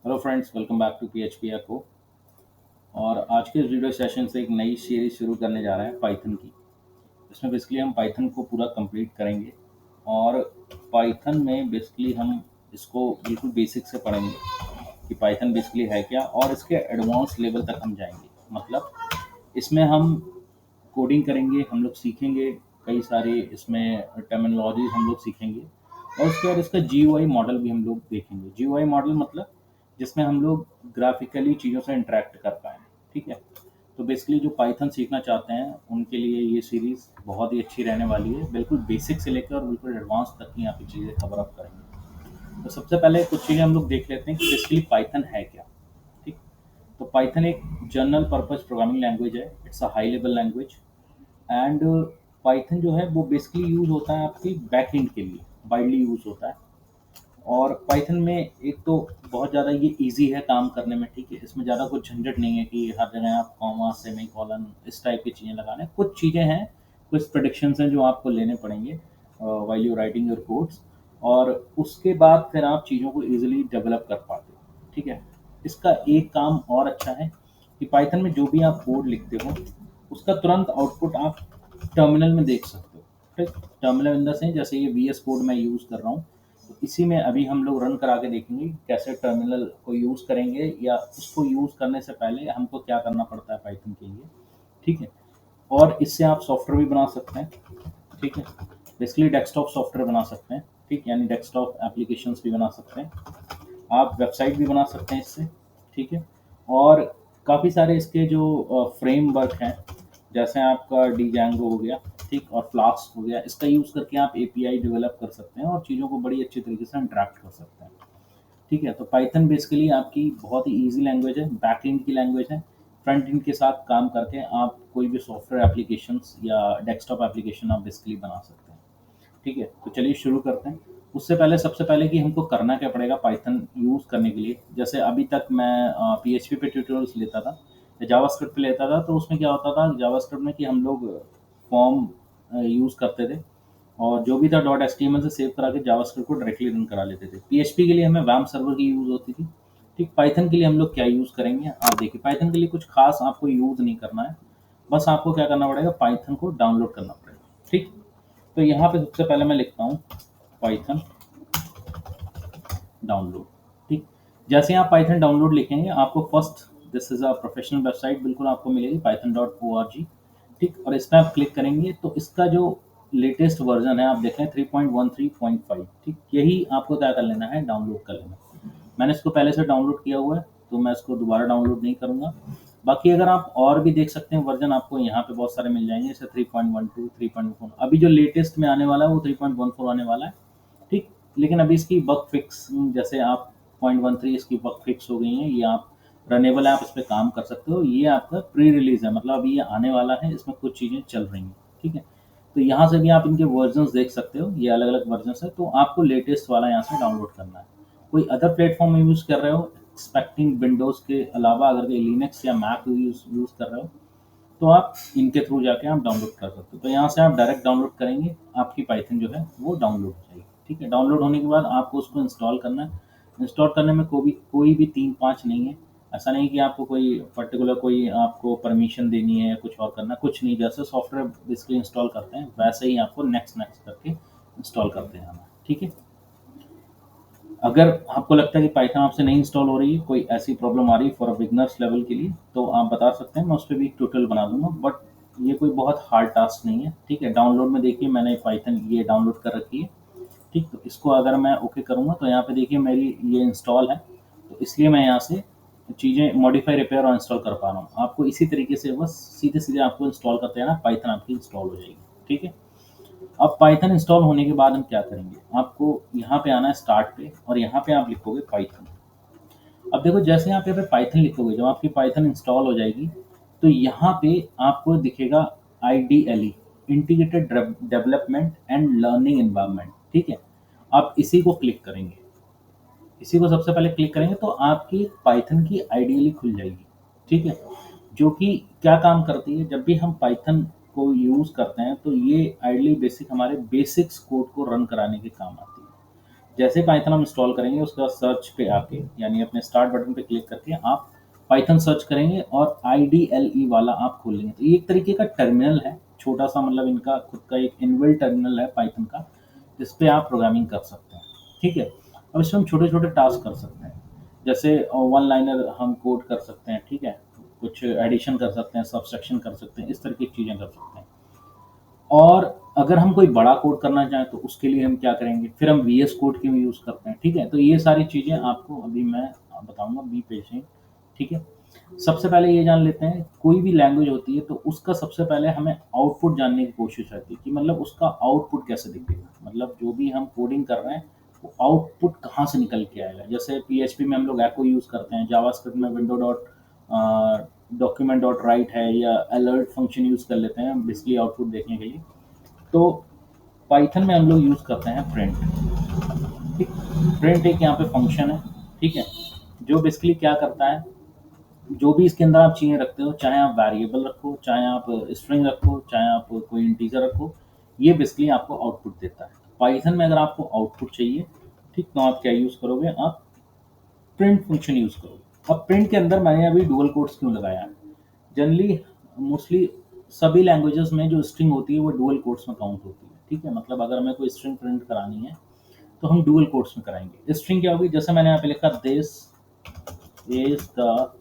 Hello friends, welcome back to PHP को। और आज के इस वीडियो सेशन से एक नई सीरीज शुरू करने जा रहे हैं पाइथन की। इसमें बेसिकली हम पाइथन को पूरा कंप्लीट करेंगे और पाइथन में बेसिकली हम इसको बिल्कुल बेसिक से पढ़ेंगे कि पाइथन बेसिकली है क्या, और इसके एडवांस लेवल तक हम जाएंगे। मतलब इसमें हम कोडिंग करेंगे, हम लोग सीखेंगे कई सारे इसमें टर्मिनोलॉजी हम लोग सीखेंगे। और उसके बाद इसका जीयूआई मॉडल भी हम लोग देखेंगे। जीयूआई मॉडल मतलब जिसमें हम लोग ग्राफिकली चीज़ों से इंटरेक्ट कर पाएँ। ठीक है। तो बेसिकली जो पाइथन सीखना चाहते हैं उनके लिए ये सीरीज़ बहुत ही अच्छी रहने वाली है। बिल्कुल बेसिक से लेकर और बिल्कुल एडवांस तक की यहाँ पे चीज़ें कवर अप करेंगे। तो सबसे पहले कुछ चीज़ें हम लोग देख लेते हैं कि बेसिकली पाइथन है क्या। ठीक। तो पाइथन एक जनरल पर्पस प्रोग्रामिंग लैंग्वेज है। It's a high level language. And Python जो है वो बेसिकली यूज़ होता है आपकी बैक एंड के लिए, वाइडली यूज़ होता है। और पाइथन में एक तो बहुत ज़्यादा ये इजी है काम करने में। ठीक है। इसमें ज़्यादा कुछ झंझट नहीं है कि हर जगह आप कॉमा सेमीकोलन इस टाइप की चीज़ें लगाने। कुछ चीज़ें हैं, कुछ प्रेडिक्शंस हैं जो आपको लेने पड़ेंगे while you writing your codes. और उसके बाद फिर आप चीज़ों को इजीली डेवलप कर पाते हो। ठीक है। इसका एक काम और अच्छा है कि पाइथन में जो भी आप कोड लिखते हो उसका तुरंत आउटपुट आप टर्मिनल में देख सकते हो। ठीक। टर्मिनल इन द सेंस जैसे ये वी एस कोड मैं यूज़ कर रहा हूँ, तो इसी में अभी हम लोग रन करा के देखेंगे कि कैसे टर्मिनल को यूज़ करेंगे या उसको यूज़ करने से पहले हमको क्या करना पड़ता है पाइथन के लिए। ठीक है। और इससे आप सॉफ्टवेयर भी बना सकते हैं। ठीक है। बेसिकली डेस्कटॉप सॉफ्टवेयर बना सकते हैं। ठीक, यानी डेस्कटॉप एप्लीकेशंस भी बना सकते हैं। आप वेबसाइट भी बना सकते हैं इससे। ठीक है। और काफ़ी सारे इसके जो फ्रेमवर्क हैं, जैसे आपका डीजैंगो हो गया, ठीक, और फ्लास्क हो गया, इसका यूज़ करके आप एपीआई डेवलप कर सकते हैं और चीज़ों को बड़ी अच्छी तरीके से इंटरैक्ट कर सकते हैं। ठीक है। तो पाइथन बेसिकली आपकी बहुत ही ईजी लैंग्वेज है, बैक एंड की लैंग्वेज है। फ्रंट एंड के साथ काम करके आप कोई भी सॉफ्टवेयर एप्लीकेशंस या डेस्कटॉप एप्लीकेशन आप बेसिकली बना सकते हैं। ठीक है। तो चलिए शुरू करते हैं। उससे पहले सबसे पहले कि हमको करना क्या पड़ेगा पाइथन यूज़ करने के लिए। जैसे अभी तक मैं पीएचपी पे ट्यूटोरियल्स लेता था या जावास्क्रिप्ट पे लेता था, तो उसमें क्या होता था जावास्क्रिप्ट में कि हम लोग फॉर्म यूज़ करते थे और जो भी था डॉट एचटीएमएल से सेव करा के जावास्क्रिप्ट को डायरेक्टली रन करा लेते थे। पीएचपी के लिए हमें वैम सर्वर की यूज़ होती थी। ठीक। पाइथन के लिए हम लोग क्या यूज़ करेंगे आप देखिए। पाइथन के लिए कुछ खास आपको यूज़ नहीं करना है, बस आपको क्या करना पड़ेगा, पाइथन को डाउनलोड करना पड़ेगा। ठीक। तो यहाँ पे सबसे पहले मैं लिखता हूँ पाइथन डाउनलोड। ठीक। जैसे आप पाइथन डाउनलोड लिखेंगे आपको first this is a professional website बिल्कुल आपको मिलेगी python.org। ठीक। और इस पर आप क्लिक करेंगे तो इसका जो लेटेस्ट वर्जन है आप देखें 3.13.5। ठीक। यही आपको क्या कर लेना है, डाउनलोड कर लेना है। मैंने इसको पहले से डाउनलोड किया हुआ है तो मैं इसको दोबारा डाउनलोड नहीं करूँगा। बाकी अगर आप और भी देख सकते हैं वर्जन, आपको यहाँ पे बहुत सारे मिल जाएंगे, जैसे 3.12 3.4। अभी जो लेटेस्ट में आने वाला है वो 3.14 आने वाला है। ठीक। लेकिन अभी इसकी बग फिक्स, जैसे आप 0.13 इसकी बग फिक्स हो गई है, ये आप रनेबल है, आप इस पर काम कर सकते हो। ये आपका प्री रिलीज है, मतलब अभी ये आने वाला है, इसमें कुछ चीज़ें चल रही हैं। ठीक है। तो यहाँ से भी आप इनके वर्जन्स देख सकते हो, ये अलग अलग वर्जन्स है, तो आपको लेटेस्ट वाला यहाँ से डाउनलोड करना है। कोई अदर प्लेटफॉर्म यूज़ कर रहे हो एक्सपेक्टिंग विंडोज़ के अलावा, अगर कोई लिनक्स या मैक यूज़ कर रहे हो तो आप इनके थ्रू जाके आप डाउनलोड कर सकते हो। तो यहाँ से आप डायरेक्ट डाउनलोड करेंगे, आपकी पाइथन जो है वो डाउनलोड हो जाएगी। ठीक है। डाउनलोड होने के बाद आपको उसको इंस्टॉल करना है। इंस्टॉल करने में कोई भी 3-5 नहीं है। ऐसा नहीं कि आपको कोई पर्टिकुलर कोई आपको परमिशन देनी है या कुछ और करना, कुछ नहीं। जैसे सॉफ्टवेयर बेसिकली इंस्टॉल करते हैं वैसे ही आपको नेक्स्ट नेक्स्ट करके इंस्टॉल करते जाना है। ठीक है। अगर आपको लगता है कि पाइथन आपसे नहीं इंस्टॉल हो रही है, कोई ऐसी प्रॉब्लम आ रही है फॉर बिगनर्स लेवल के लिए, तो आप बता सकते हैं, मैं उस पर भी एक ट्यूटोरियल बना दूंगा। बट ये कोई बहुत हार्ड टास्क नहीं है। ठीक है। डाउनलोड में देखिए मैंने पाइथन ये डाउनलोड कर रखी है। ठीक। तो इसको अगर मैं ओके करूँगा तो यहाँ पे देखिए मेरी ये इंस्टॉल है, तो इसलिए मैं यहाँ से चीज़ें मॉडिफाई रिपेयर और इंस्टॉल कर पा रहा हूँ। आपको इसी तरीके से बस सीधे सीधे आपको इंस्टॉल करते हैं ना, पाइथन आपकी इंस्टॉल हो जाएगी। ठीक है। अब पाइथन इंस्टॉल होने के बाद हम क्या करेंगे, आपको यहाँ पे आना है स्टार्ट पे और यहाँ पे आप लिखोगे पाइथन। अब देखो जैसे आप यहाँ पे पाइथन लिखोगे, जब आपकी पाइथन इंस्टॉल हो जाएगी तो यहाँ पे आपको दिखेगा IDLE, integrated development and learning environment. ठीक है। आप इसी को क्लिक करेंगे, इसी को सबसे पहले क्लिक करेंगे तो आपकी पाइथन की IDLE खुल जाएगी। ठीक है। जो कि क्या काम करती है, जब भी हम पाइथन को यूज़ करते हैं तो ये आइडली बेसिक हमारे बेसिक्स कोड को रन कराने के काम आती है। जैसे पाइथन हम इंस्टॉल करेंगे उसके बाद सर्च पे आके यानी अपने स्टार्ट बटन पे क्लिक करके आप पाइथन सर्च करेंगे और IDLE वाला आप खोल लेंगे। तो ये एक तरीके का टर्मिनल है, छोटा सा, मतलब इनका खुद का एक इनबिल्ट टर्मिनल है पाइथन का, जिस पे आप प्रोग्रामिंग कर सकते हैं। ठीक है, अब इसमें हम छोटे छोटे टास्क कर सकते हैं, जैसे वन लाइनर हम कोड कर सकते हैं। ठीक है, कुछ एडिशन कर सकते हैं, सब्सट्रैक्शन कर सकते हैं, इस तरह की चीज़ें कर सकते हैं। और अगर हम कोई बड़ा कोड करना चाहें तो उसके लिए हम क्या करेंगे, फिर हम VS कोड की भी यूज़ करते हैं। ठीक है, तो ये सारी चीज़ें आपको अभी मैं बताऊंगा, बी पेशेंट। ठीक है, सबसे पहले ये जान लेते हैं, कोई भी लैंग्वेज होती है तो उसका सबसे पहले हमें आउटपुट जानने की कोशिश रहती है कि मतलब उसका आउटपुट कैसे दिखेगा, मतलब जो भी हम कोडिंग कर रहे हैं वो आउटपुट कहाँ से निकल के आएगा। जैसे PHP में हम लोग एको यूज़ करते हैं, जावास्क्रिप्ट में window dot document dot right है, या अलर्ट फंक्शन यूज़ कर लेते हैं बेसिकली आउटपुट देखने के लिए। तो पाइथन में हम लोग यूज़ करते हैं प्रिंट। ठीक, प्रिंट एक यहाँ पे फंक्शन है। ठीक है, जो बेसिकली क्या करता है, जो भी इसके अंदर आप चीज़ें रखते हो, चाहे आप वेरिएबल रखो, चाहे आप स्ट्रिंग रखो, चाहे आप कोई इंटीजर रखो, ये बेसिकली आपको आउटपुट देता है। पाइथन में अगर आपको आउटपुट चाहिए, ठीक, तो आप क्या यूज़ करोगे, आप प्रिंट फंक्शन यूज़ करोगे। अब प्रिंट के अंदर मैंने अभी डुअल कोट्स क्यों लगाया है, जनरली मोस्टली सभी लैंग्वेजेस में जो स्ट्रिंग होती है वो डुअल कोट्स में काउंट होती है। ठीक है, मतलब अगर हमें कोई स्ट्रिंग प्रिंट करानी है तो हम डुअल कोट्स में कराएंगे। स्ट्रिंग क्या होगी, जैसे मैंने यहाँ पे लिखा is the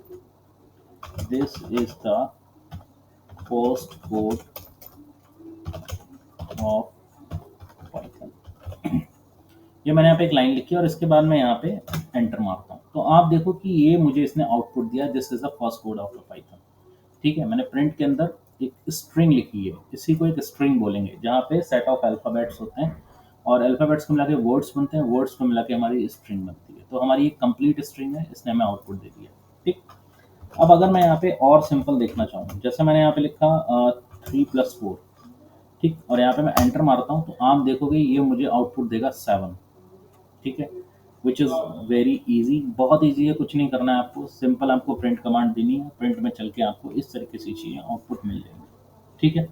this is the post code of Python. ये मैंने यहाँ पे एक लाइन लिखी और इसके बाद मैं यहाँ पे एंटर मारता हूँ, तो आप देखो कि ये मुझे इसने आउटपुट दिया, this is the first code of the Python. ठीक है, मैंने प्रिंट के अंदर एक स्ट्रिंग लिखी है, इसी को एक स्ट्रिंग बोलेंगे, जहाँ पे सेट ऑफ अल्फ़ाबेट्स होते हैं और अल्फ़ाबेट्स को मिला के वर्ड्स बनते हैं, वर्ड्स को मिला के हमारी स्ट्रिंग बनती है। तो हमारी एक कंप्लीट स्ट्रिंग है, इसने हमें आउटपुट दे दिया। ठीक, अब अगर मैं यहाँ पे और सिंपल देखना चाहूँ, जैसे मैंने यहाँ पे लिखा 3+4। ठीक, और यहाँ पे मैं एंटर मारता हूँ तो आप देखोगे ये मुझे आउटपुट देगा 7। ठीक है, विच इज़ वेरी इजी, बहुत इजी है, कुछ नहीं करना है आपको, सिंपल आपको प्रिंट कमांड देनी है, प्रिंट में चल के आपको इस तरीके से चीज़ें आउटपुट मिल जाएंगी। ठीक है,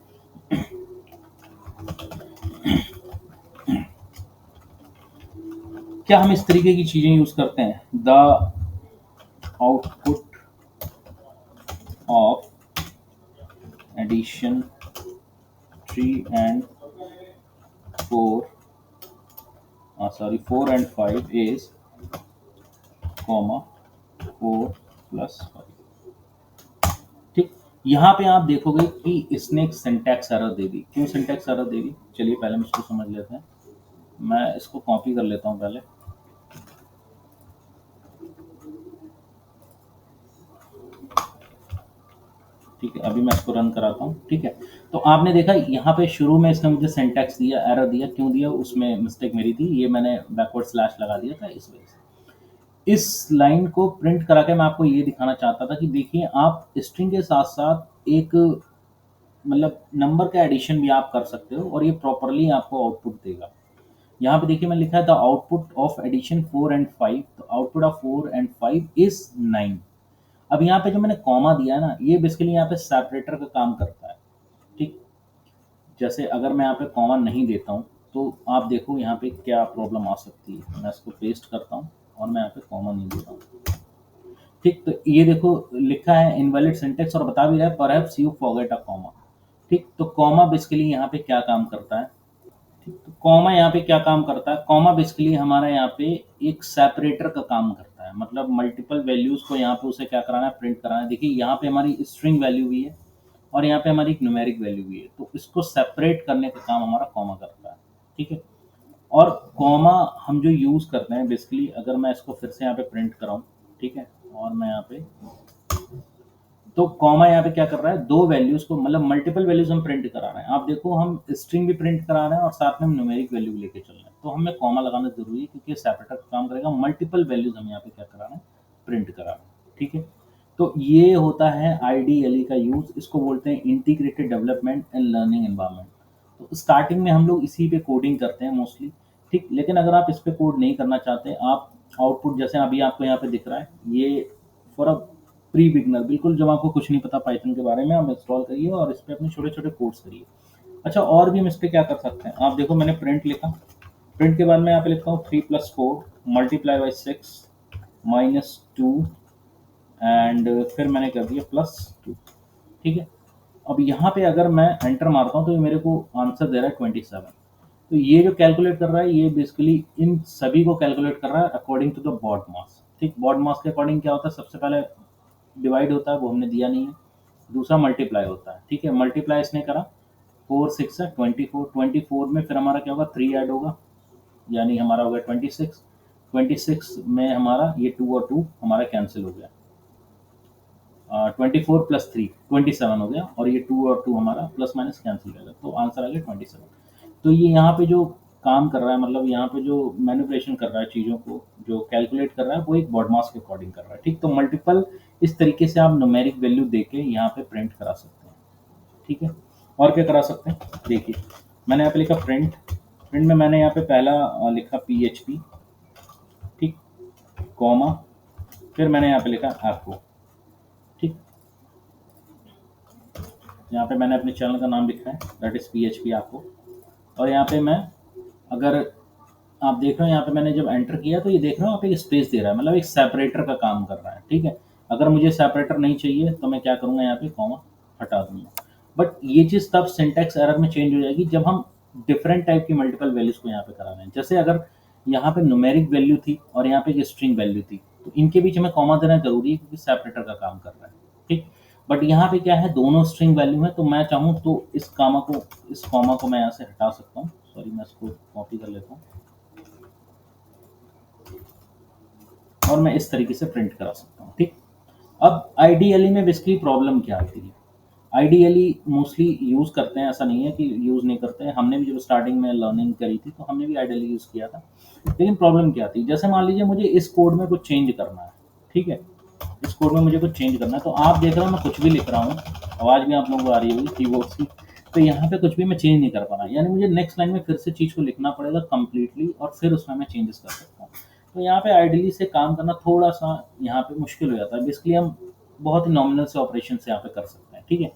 क्या हम इस तरीके की चीज़ें यूज़ करते हैं, the output of addition 3 and 4 4 and 5 is comma 4+5। ठीक, यहाँ पे आप देखोगे कि इसने एक सिंटैक्स एरर दे दी। क्यों सिंटैक्स एरर दे दी, चलिए पहले हम इसको समझ लेते हैं। मैं इसको कॉपी कर लेता हूँ पहले। ठीक है, अभी मैं इसको रन कराता हूँ। ठीक है, तो आपने देखा यहाँ पे शुरू में इसने मुझे सिंटैक्स दिया, एरर दिया, क्यों दिया, उसमें मिस्टेक मेरी थी, ये मैंने बैकवर्ड स्लैश लगा दिया था इस वजह से। इस लाइन को प्रिंट करा के मैं आपको ये दिखाना चाहता था कि देखिए आप स्ट्रिंग के साथ साथ एक मतलब नंबर का एडिशन भी आप कर सकते हो और ये प्रॉपरली आपको आउटपुट देगा। यहाँ पे देखिए मैं लिखा है the output of addition 4 and 5, तो आउटपुट ऑफ 4 and 5 इज 9। अब यहाँ पे जो मैंने कॉमा दिया है ना, ये बेसिकली यहाँ पे सेपरेटर का काम करता है। ठीक, जैसे अगर मैं यहाँ पे कॉमा नहीं देता हूँ तो आप देखो यहाँ पे क्या प्रॉब्लम आ सकती है। मैं इसको पेस्ट करता हूँ और मैं यहाँ पे कॉमा नहीं देता हूँ। ठीक, तो ये देखो लिखा है इनवैलिड सिंटेक्स और बता भी रहा है perhaps you forget a comma. ठीक, तो कॉमा बेसिकली यहाँ पे क्या काम करता है, ठीक, तो कॉमा यहाँ पे क्या काम करता है, कॉमा बेसिकली हमारा यहाँ पे एक सेपरेटर का काम करता है, मतलब मल्टीपल वैल्यूज को यहाँ पे उसे क्या कराना है, प्रिंट कराना है। देखिए यहाँ पे हमारी स्ट्रिंग वैल्यू भी है और यहाँ पे हमारी एक न्यूमेरिक वैल्यू भी है, तो इसको सेपरेट करने का काम हमारा कॉमा करता है। ठीक है, और कॉमा हम जो यूज़ करते हैं बेसिकली, अगर मैं इसको फिर से यहाँ पे प्रिंट कराऊँ, ठीक है, और मैं यहाँ पे, तो कॉमा यहाँ पे क्या कर रहा है, दो वैल्यूज को मतलब मल्टीपल वैल्यूज हम प्रिंट करा रहे हैं। आप देखो हम स्ट्रिंग भी प्रिंट करा रहे हैं और साथ में हम न्यूमेरिक वैल्यू भी लेके चल रहे हैं, तो हमें कॉमा लगाना जरूरी है क्योंकि सेपरेटर का काम करेगा, मल्टीपल वैल्यूज हम यहाँ पे क्या करा रहे हैं, प्रिंट करा रहे हैं। ठीक है, तो ये होता है IDLE का यूज, इसको बोलते हैं integrated development and learning environment. तो स्टार्टिंग में हम लोग इसी पे कोडिंग करते हैं मोस्टली। ठीक, लेकिन अगर आप इस पे कोड नहीं करना चाहते, आप आउटपुट जैसे अभी आपको यहाँ पे दिख रहा है, ये फॉर अ प्री बिगनर, बिल्कुल जब आपको कुछ नहीं पता पाइथन के बारे में, आप इंस्टॉल करिए और इस पे अपने छोटे छोटे कोड्स करिए। अच्छा, और भी हम इस पे क्या कर सकते हैं, आप देखो मैंने प्रिंट लिखा, प्रिंट के बाद मैं यहाँ पे लिखता हूँ 3 + 4 मल्टीप्लाई बाई 6 -2 एंड फिर मैंने कर दिया +2। ठीक है। अब यहाँ पे अगर मैं एंटर मारता हूँ तो ये मेरे को आंसर दे रहा है 27। तो ये जो कैलकुलेट कर रहा है ये बेसिकली इन सभी को कैलकुलेट कर रहा है अकॉर्डिंग टू द बॉड मास। ठीक, बॉड मास के अकॉर्डिंग क्या होता है, सबसे पहले डिवाइड होता है, वो हमने दिया नहीं है। दूसरा मल्टीप्लाई होता है। ठीक है, मल्टीप्लाई इसने करा, 4 6 है 24, 24 में फिर हमारा क्या होगा, 3 ऐड होगा, यानी हमारा हो गया 26। 26 में हमारा ये 2 और 2 हमारा कैंसिल हो गया, 24 + 3 27 हो गया, और ये 2 और 2 हमारा प्लस माइनस कैंसिल हो गया, तो आंसर आ गया 27। तो ये यहाँ पे जो काम कर रहा है, मतलब यहाँ पे जो मैनिपुलेशन कर रहा है चीज़ों को, जो कैलकुलेट कर रहा है, वो एक बॉड मास के अकॉर्डिंग कर रहा है। ठीक, तो मल्टीपल इस तरीके से आप न्यूमेरिक वैल्यू देके यहाँ पे प्रिंट करा सकते हैं। ठीक है, और क्या करा सकते हैं, देखिए मैंने यहाँ पे लिखा प्रिंट। प्रिंट में मैंने यहाँ पे पहला लिखा PHP, ठीक, कॉमा, फिर मैंने यहाँ पे लिखा एप्को। ठीक, यहाँ पे मैंने अपने चैनल का नाम लिखा है, दैट इज PHP एप्को। और यहाँ पे मैं, अगर आप देख रहे हो, यहाँ पे मैंने जब एंटर किया तो ये देख रहे हो आप एक स्पेस दे रहा है, मतलब एक सेपरेटर का काम कर रहा है। ठीक है, अगर मुझे सेपरेटर नहीं चाहिए तो मैं क्या करूँगा, यहाँ पे कॉमा हटा दूंगा। बट ये चीज़ तब सिंटैक्स एरर में चेंज हो जाएगी जब हम डिफरेंट टाइप की मल्टीपल वैल्यूज को यहाँ पे करा रहे हैं। जैसे अगर यहाँ पे न्यूमेरिक वैल्यू थी और यहाँ पे एक स्ट्रिंग वैल्यू थी, तो इनके बीच में कॉमा देना जरूरी है क्योंकि सेपरेटर का काम कर रहा है। ठीक, बट यहाँ पे क्या है, दोनों स्ट्रिंग वैल्यू है, तो मैं चाहूँ तो इस कॉमा को मैं यहाँ से हटा सकता हूँ। सॉरी, मैं इसको कॉपी कर लेता हूँ और मैं इस तरीके से प्रिंट करा सकता हूँ। ठीक, अब आइडियली में बेसिकली प्रॉब्लम क्या आती है, आइडियली मोस्टली यूज़ करते हैं, ऐसा नहीं है कि यूज़ नहीं करते हैं। हमने भी जब स्टार्टिंग में लर्निंग करी थी तो हमने भी आइडियली यूज़ किया था। लेकिन प्रॉब्लम क्या आती है, जैसे मान लीजिए मुझे इस कोड में कुछ चेंज करना है। ठीक है, इस कोड में मुझे कुछ चेंज करना है, तो आप देख रहे हो मैं कुछ भी लिख रहा हूँ, आवाज़ भी आप लोगों को आ रही होगी कीबोर्ड की, तो यहाँ पे कुछ भी मैं चेंज नहीं कर पा रहा, यानी मुझे नेक्स्ट लाइन में फिर से चीज़ को लिखना पड़ेगा कंप्लीटली और फिर उसमें मैं चेंजेस कर सकता हूँ। तो यहाँ पे आइडियली से काम करना थोड़ा सा यहाँ पे मुश्किल हो जाता है। बेसिकली हम बहुत ही नॉमिनल से ऑपरेशन से यहाँ पे कर सकते हैं। ठीक है,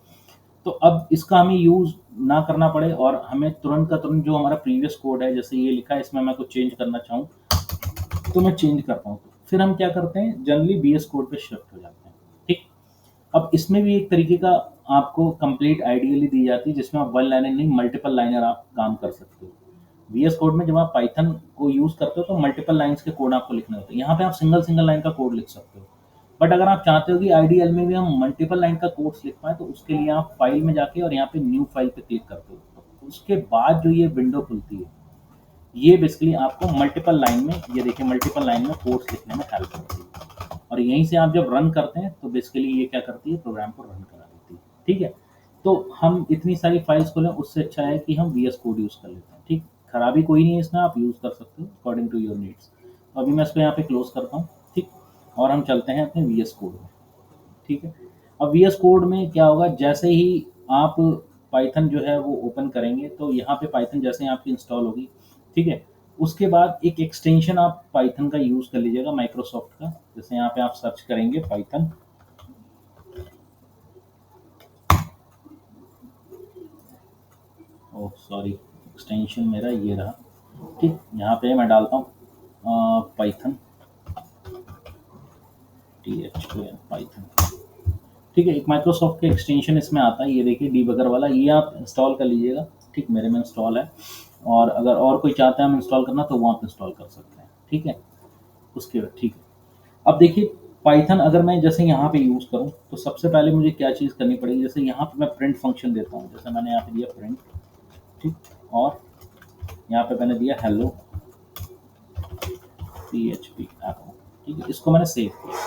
तो अब इसका हमें यूज़ ना करना पड़े और हमें तुरंत का तुरंत जो हमारा प्रीवियस कोड है, जैसे ये लिखा है, इसमें मैं कुछ चेंज करना चाहूँ तो मैं चेंज कर पाऊँ, तो फिर हम क्या करते हैं, जनरली BS कोड पे शिफ्ट हो जाते हैं। ठीक, अब इसमें भी एक तरीके का आपको कंप्लीट आइडियली दी जाती है जिसमें आप वन लाइनर नहीं मल्टीपल लाइनर आप काम कर सकते हो। VS कोड में जब आप पाइथन को यूज़ करते हो तो मल्टीपल लाइन्स के कोड आपको लिखने होते हैं, यहाँ पे आप सिंगल सिंगल लाइन का कोड लिख सकते हो। बट अगर आप चाहते हो कि आईडीएल में भी हम मल्टीपल लाइन का कोड्स लिख पाएँ, तो उसके लिए आप फाइल में जाके और यहाँ पे न्यू फाइल पे क्लिक करते हो, तो उसके बाद जो ये विंडो खुलती है, ये बेसिकली आपको मल्टीपल लाइन में, ये देखिए मल्टीपल लाइन में कोड्स लिखने में हेल्प करती है। और यहीं से आप जब रन करते हैं तो बेसिकली ये क्या करती है, प्रोग्राम को रन करा देती है। ठीक है, तो हम इतनी सारी फाइल्स खोलें, उससे अच्छा है कि हम VS कोड यूज़ कर लेते हैं। ठीक, खराबी कोई नहीं है इसमें, आप यूज़ कर सकते हो अकॉर्डिंग टू योर नीड्स। अभी मैं इसको यहाँ पे क्लोज करता हूँ। ठीक, और हम चलते हैं अपने VS कोड में। ठीक है, अब VS कोड में क्या होगा, जैसे ही आप पाइथन जो है वो ओपन करेंगे तो यहाँ पे पाइथन जैसे ही आपकी इंस्टॉल होगी, ठीक है, उसके बाद एक एक्सटेंशन आप पाइथन का यूज़ कर लीजिएगा, माइक्रोसॉफ्ट का। जैसे यहाँ पे आप सर्च करेंगे पाइथन, ओह सॉरी, एक्सटेंशन मेरा ये रहा। ठीक, यहाँ पे मैं डालता हूँ पाइथन, THPN पाइथन। ठीक है, एक माइक्रोसॉफ्ट का एक्सटेंशन इसमें आता है, ये देखिए डीबगर वाला, ये आप इंस्टॉल कर लीजिएगा। ठीक, मेरे में इंस्टॉल है, और अगर और कोई चाहता है हम इंस्टॉल करना तो वो आप इंस्टॉल कर सकते हैं। ठीक है, उसके बाद ठीक है, अब देखिए पाइथन अगर मैं जैसे यहाँ पे यूज़ करूँ तो सबसे पहले मुझे क्या चीज़ करनी पड़ेगी, जैसे यहाँ पे मैं प्रिंट फंक्शन देता हूँ, जैसे मैंने यहाँ पे दिया प्रिंट। ठीक, और यहाँ पे मैंने दिया हेलो PHP ऐप। ठीक है, इसको मैंने सेव किया।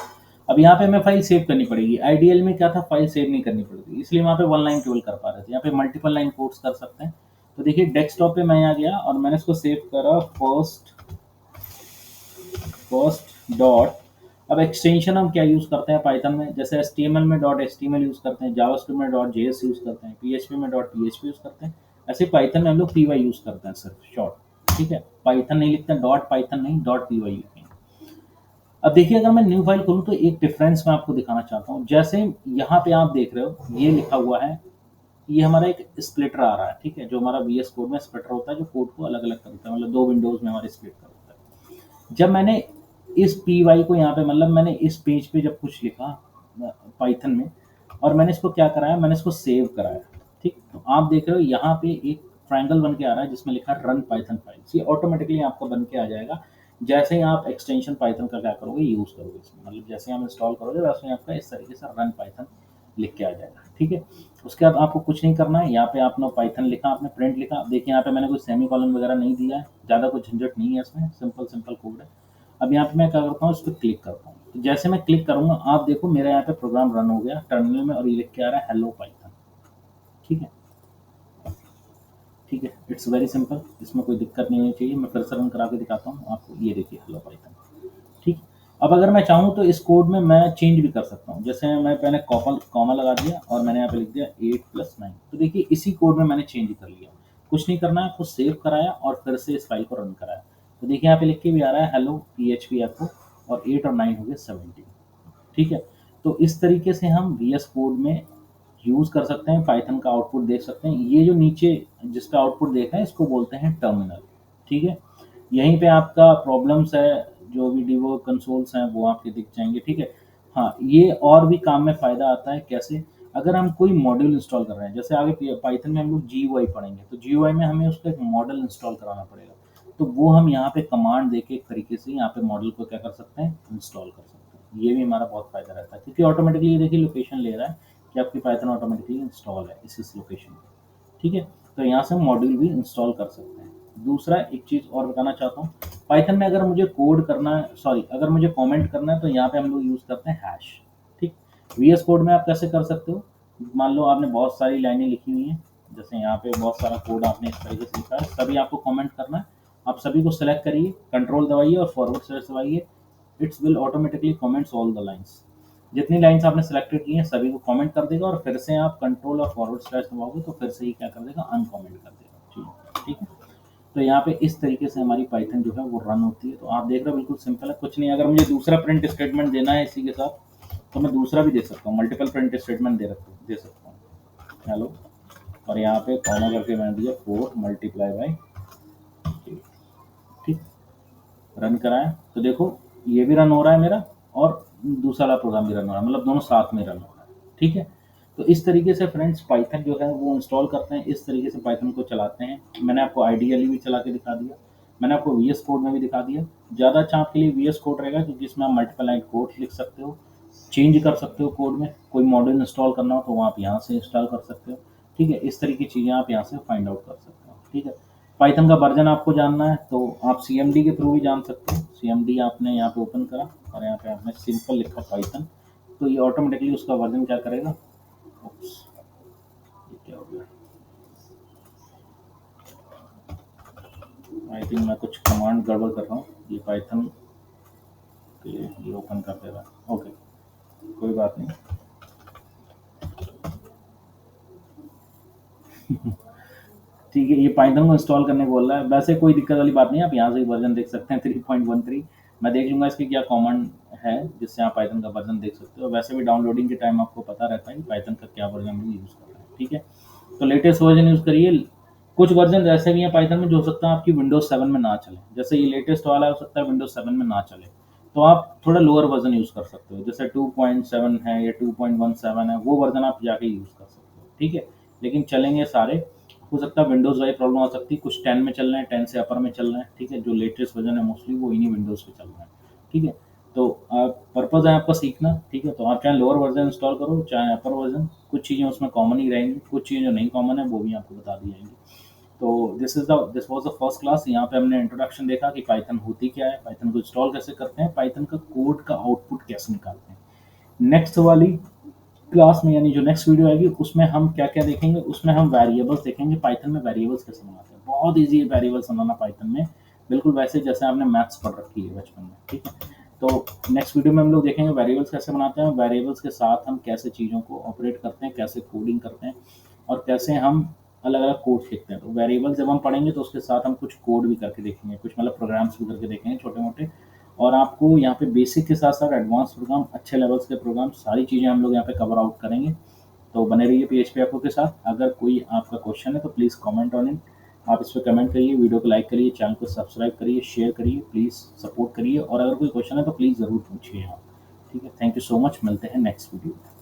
अब यहाँ पे हमें फाइल सेव करनी पड़ेगी, आईडीएल में क्या था, फाइल सेव नहीं करनी पड़ती, इसलिए वहाँ पे वन लाइन केवल कर पा रहे थे, यहाँ पे मल्टीपल लाइन कोड्स कर सकते हैं। तो देखिए डेस्कटॉप पे मैं यहाँ गया और मैंने इसको सेव करा, फर्स्ट डॉट। अब एक्सटेंशन हम क्या यूज़ करते हैं पाइथन में, जैसे HTML में .html यूज़ करते हैं, जावास्क्रिप्ट में .js यूज़ करते हैं, PHP में .php यूज़ करते हैं, ऐसे पाइथन में हम लोग py यूज़ करते हैं सिर्फ शॉर्ट। ठीक है, पाइथन नहीं लिखते हैं, डॉट पाइथन नहीं, .py लिखेंगे। अब देखिए अगर मैं न्यू फाइल खोलूँ तो एक डिफरेंस मैं आपको दिखाना चाहता हूँ। जैसे यहाँ पे आप देख रहे हो ये लिखा हुआ है, ये हमारा एक स्प्लिटर आ रहा है, ठीक है, जो हमारा वीएस कोड में स्प्लिटर होता है, जो कोड को अलग अलग करता है, मतलब 2 विंडोज में हमारे स्प्लिट कर होता है। जब मैंने इस पी वाई को यहाँ पे, मतलब मैंने इस पेज पे जब कुछ लिखा पाइथन में, और मैंने इसको क्या कराया, मैंने इसको सेव कराया, ठीक, तो आप देख रहे हो यहाँ पे एक ट्रायंगल बन के आ रहा है जिसमें लिखा है रन पाइथन फाइल्स। ये ऑटोमेटिकली आपका बन के आ जाएगा जैसे ही आप एक्सटेंशन पाइथन का क्या करोगे, यूज करोगे इसमें, मतलब जैसे ही आप इंस्टॉल करोगे वैसे ही आपका इस तरीके से रन पाइथन लिख के आ जाएगा, ठीक है। उसके बाद आपको कुछ नहीं करना है, यहाँ पे आपने पाइथन लिखा, आपने प्रिंट लिखा, देखिए यहाँ पे मैंने कोई सेमी कॉलन वगैरह नहीं दिया है, ज़्यादा कुछ झंझट नहीं है इसमें, सिंपल सिंपल कोड है। अब यहाँ पे मैं क्या करता हूँ, इस पर क्लिक करता हूँ, तो जैसे मैं क्लिक करूंगा आप देखो मेरा यहाँ पे प्रोग्राम रन हो गया टर्मिनल में, और ये लिख के आ रहा है हेलो पाइथन, ठीक है, ठीक है, इट्स वेरी सिंपल, इसमें कोई दिक्कत नहीं होनी चाहिए। मैं फिर से रन करा के दिखाता हूँ आपको, ये देखिए हेलो पाइथन, ठीक। अब अगर मैं चाहूँ तो इस कोड में मैं चेंज भी कर सकता हूँ, जैसे मैं मैंने कॉमा लगा दिया और मैंने यहाँ पे लिख दिया 8+9, तो देखिए इसी कोड में मैंने चेंज कर लिया, कुछ नहीं करना है, आपको सेव कराया और फिर से इस फाइल को रन कराया, तो देखिए यहाँ पे लिख के भी आ रहा है हेलो PHP आपको, और 8 और 9 हो गए 17, ठीक है। तो इस तरीके से हम VS कोड में यूज़ कर सकते हैं, पाइथन का आउटपुट देख सकते हैं। ये जो नीचे जिसका आउटपुट देखा है इसको बोलते हैं टर्मिनल, ठीक है। यहीं पे आपका प्रॉब्लम्स है, जो भी डिबग कंसोल्स हैं वो आपके दिख जाएंगे, ठीक है। हाँ, ये और भी काम में फ़ायदा आता है, कैसे, अगर हम कोई मॉड्यूल इंस्टॉल कर रहे हैं, जैसे आगे पाइथन में हम लोग GUI पढ़ेंगे, तो GUI में हमें उसका एक मॉडल इंस्टॉल कराना पड़ेगा, तो वो हम यहाँ पे कमांड देके एक तरीके से यहाँ पे मॉडल को क्या कर सकते हैं, इंस्टॉल कर सकते हैं। ये भी हमारा बहुत फ़ायदा रहता है, क्योंकि ऑटोमेटिकली ये देखिए लोकेशन ले रहा है कि आपकी पाइथन ऑटोमेटिकली इंस्टॉल है इस लोकेशन पे, ठीक है। तो यहाँ से हम मॉड्यूल भी इंस्टॉल कर सकते हैं। दूसरा एक चीज़ और बताना चाहता हूँ, पाइथन में अगर मुझे कोड करना है, सॉरी, अगर मुझे कमेंट करना है, तो यहाँ पे हम लोग यूज़ करते हैं हैश, ठीक। VS कोड में आप कैसे कर सकते हो, मान लो आपने बहुत सारी लाइनें लिखी हुई हैं, जैसे यहाँ पे बहुत सारा कोड आपने इस तरीके से लिखा है, सभी आपको कमेंट करना है, आप सभी को सेलेक्ट करिए, कंट्रोल दबाइए और फॉरवर्ड स्लैश दबाइए, it's will automatically comments all the lines. जितनी लाइन्स आपने सेलेक्टेड की हैं सभी को कमेंट कर देगा, और फिर से आप कंट्रोल और फॉरवर्ड स्लैश दबाओगे तो फिर से ही क्या कर देगा, अनकमेंट कर देगा, ठीक है। तो यहाँ पे इस तरीके से हमारी पाइथन जो है वो रन होती है। तो आप देख रहे हो बिल्कुल सिंपल है, कुछ नहीं। अगर मुझे दूसरा प्रिंट स्टेटमेंट देना है इसी के साथ, तो मैं दूसरा भी दे सकता हूँ, मल्टीपल प्रिंट स्टेटमेंट दे सकता हूँ, हेलो, और यहाँ पे कॉमा करके मैंने दिया 4 × 8, ठीक, रन कराया, तो देखो ये भी रन हो रहा है मेरा, और दूसरा वाला प्रोग्राम भी रन हो रहा है, मतलब दोनों साथ में रन हो रहा है, ठीक है। तो इस तरीके से फ्रेंड्स पाइथन जो है वो इंस्टॉल करते हैं, इस तरीके से पाइथन को चलाते हैं। मैंने आपको आइडियली भी चला के दिखा दिया, मैंने आपको VS कोड में भी दिखा दिया। ज़्यादा अच्छा आपके लिए VS कोड रहेगा, क्योंकि इसमें आप मल्टीपल लाइन कोड लिख सकते हो, चेंज कर सकते हो कोड में, कोई मॉड्यूल इंस्टॉल करना हो तो आप यहाँ से इंस्टॉल कर सकते हो, ठीक है। इस तरह की चीज़ें आप यहाँ से फाइंड आउट कर सकते हो, ठीक है। पाइथन का वर्जन आपको जानना है तो आप CMD के थ्रू भी जान सकते हो। CMD आपने यहाँ पे ओपन करा और यहाँ पे आपने सिंपल लिखा पाइथन, तो ये ऑटोमेटिकली उसका वर्जन क्या करेगा, Oops, ये क्या हो गया, आई थिंक मैं कुछ कमांड गड़बड़ कर रहा हूँ, ये पाइथन के ये ओपन कर दे रहा है, ओके, कोई बात नहीं। ठीक है, ये पाइथन को इंस्टॉल करने को बोल रहा है, वैसे कोई दिक्कत वाली बात नहीं है, आप यहाँ से ही वर्जन देख सकते हैं 3.13। मैं देख लूँगा इसकी क्या कॉमन है जिससे आप पाइथन का वर्जन देख सकते हो। वैसे भी डाउनलोडिंग के टाइम आपको पता रहता है कि पाइथन का क्या वर्जन भी यूज़ कर रहा है, ठीक है। तो लेटेस्ट वर्जन यूज़ करिए। कुछ वर्जन ऐसे भी हैं पाइथन में जो हो सकता है आपकी विंडोज 7 में ना चले, जैसे ये लेटेस्ट वाला हो सकता है विंडोज 7 में ना चले, तो आप थोड़ा लोअर वर्जन यूज़ कर सकते हो, जैसे 2.7 है या 2.17 है, वो वर्जन आप जाके यूज़ कर सकते हो, ठीक है। लेकिन चलेंगे सारे, हो सकता है विंडोज़ वाली प्रॉब्लम आ सकती है, कुछ 10 में चल रहे हैं, 10 से अपर में चल रहे हैं, ठीक है। जो लेटेस्ट वर्जन है मोस्टली वो इन्हीं विंडोज़ पे चल रहा है, ठीक है। तो पर्पज़ है आपका सीखना, ठीक है। तो आप चाहे लोअर वर्जन इंस्टॉल करो चाहे अपर वर्जन, कुछ चीज़ें उसमें कॉमन ही रहेंगी, कुछ चीज़ें जो नहीं कॉमन है वो भी आपको बता दी जाएंगी। तो this was the first class. यहाँ पे हमने इंट्रोडक्शन देखा कि पाइथन होती क्या है, पाइथन को इंस्टॉल कैसे करते हैं, पाइथन का कोड का आउटपुट कैसे निकालते हैं। नेक्स्ट वाली क्लास में, यानी जो नेक्स्ट वीडियो आएगी, उसमें हम क्या क्या देखेंगे, उसमें हम वेरिएबल्स देखेंगे, पाइथन में वेरिएबल्स कैसे बनाते हैं। बहुत ईजी है वेरिएबल्स बनाना पाइथन में, बिल्कुल वैसे जैसे आपने मैथ्स पढ़ रखी है बचपन में, ठीक है। तो नेक्स्ट वीडियो में हम लोग देखेंगे वेरिएबल्स कैसे बनाते हैं, वेरिएबल्स के साथ हम कैसे चीज़ों को ऑपरेट करते हैं, कैसे कोडिंग करते हैं, और कैसे हम अलग अलग कोड सीखते हैं। तो वेरिएबल जब हम पढ़ेंगे तो उसके साथ हम कुछ कोड भी करके देखेंगे, कुछ मतलब प्रोग्राम्स भी करके देखेंगे छोटे मोटे। और आपको यहाँ पे बेसिक के साथ साथ एडवांस प्रोग्राम, अच्छे लेवल्स के प्रोग्राम, सारी चीज़ें हम लोग यहाँ पे कवर आउट करेंगे। तो बने रहिए PHP ऐप के साथ। अगर कोई आपका क्वेश्चन है तो प्लीज़ कमेंट ऑन इट, आप इस पर कमेंट करिए, वीडियो को लाइक करिए, चैनल को सब्सक्राइब करिए, शेयर करिए, प्लीज़ सपोर्ट करिए, और अगर कोई क्वेश्चन है तो प्लीज़ ज़रूर पूछिए आप। ठीक है, थैंक यू सो मच, मिलते हैं नेक्स्ट वीडियो में।